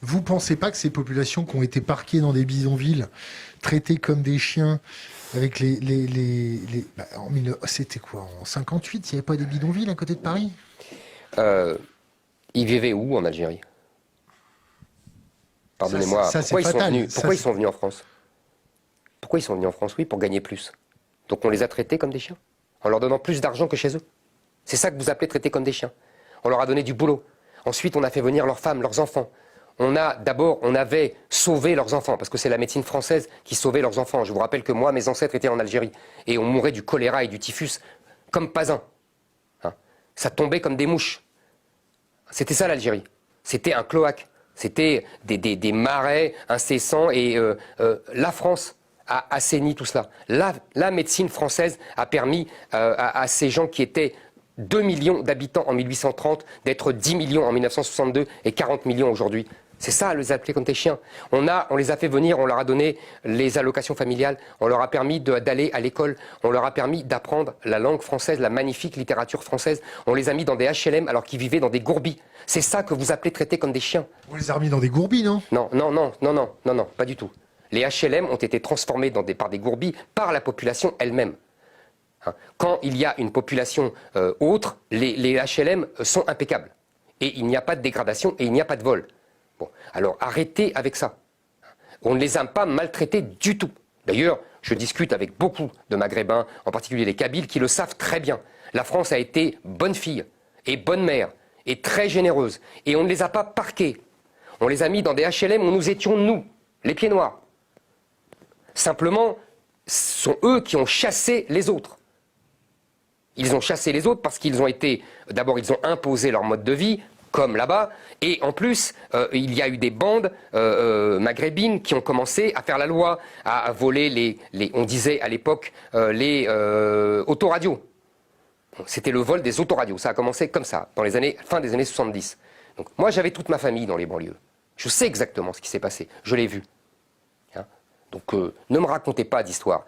Vous pensez pas que ces populations qui ont été parquées dans des bidonvilles, traitées comme des chiens, avec c'était quoi, en 58, il n'y avait pas des bidonvilles à côté de Paris? Ils vivaient où en Algérie? Pardonnez-moi, C'est fatal. pourquoi ils sont venus en France? Pourquoi ils sont venus en France? Oui, pour gagner plus. Donc on les a traités comme des chiens, en leur donnant plus d'argent que chez eux. C'est ça que vous appelez traiter comme des chiens. On leur a donné du boulot. Ensuite, on a fait venir leurs femmes, leurs enfants. On avait sauvé leurs enfants, parce que c'est la médecine française qui sauvait leurs enfants. Je vous rappelle que moi, mes ancêtres étaient en Algérie, et on mourait du choléra et du typhus comme pas un. Hein. Ça tombait comme des mouches. C'était ça l'Algérie. C'était un cloaque. C'était des marais incessants, et la France a assaini tout cela. La médecine française a permis à ces gens qui étaient 2 millions d'habitants en 1830 d'être 10 millions en 1962 et 40 millions aujourd'hui. C'est ça, les appeler comme des chiens. On les a fait venir, on leur a donné les allocations familiales, on leur a permis d'aller à l'école, on leur a permis d'apprendre la langue française, la magnifique littérature française. On les a mis dans des HLM alors qu'ils vivaient dans des gourbis. C'est ça que vous appelez traiter comme des chiens. On les a remis dans des gourbis, non? Non, pas du tout. Les HLM ont été transformés par des gourbis par la population elle-même. Quand il y a une population autre, les HLM sont impeccables. Et il n'y a pas de dégradation et il n'y a pas de vol. Bon, alors arrêtez avec ça. On ne les a pas maltraités du tout. D'ailleurs, je discute avec beaucoup de Maghrébins, en particulier les Kabyles, qui le savent très bien. La France a été bonne fille et bonne mère et très généreuse. Et on ne les a pas parqués. On les a mis dans des HLM où nous étions, nous, les pieds noirs. Simplement, ce sont eux qui ont chassé les autres. Ils ont chassé les autres parce qu'ils ont été... D'abord, ils ont imposé leur mode de vie, comme là-bas, et en plus, il y a eu des bandes maghrébines qui ont commencé à faire la loi, à voler on disait à l'époque, les autoradios. C'était le vol des autoradios. Ça a commencé comme ça, dans fin des années 70. Donc, moi, j'avais toute ma famille dans les banlieues. Je sais exactement ce qui s'est passé. Je l'ai vu. Hein. Donc, ne me racontez pas d'histoire.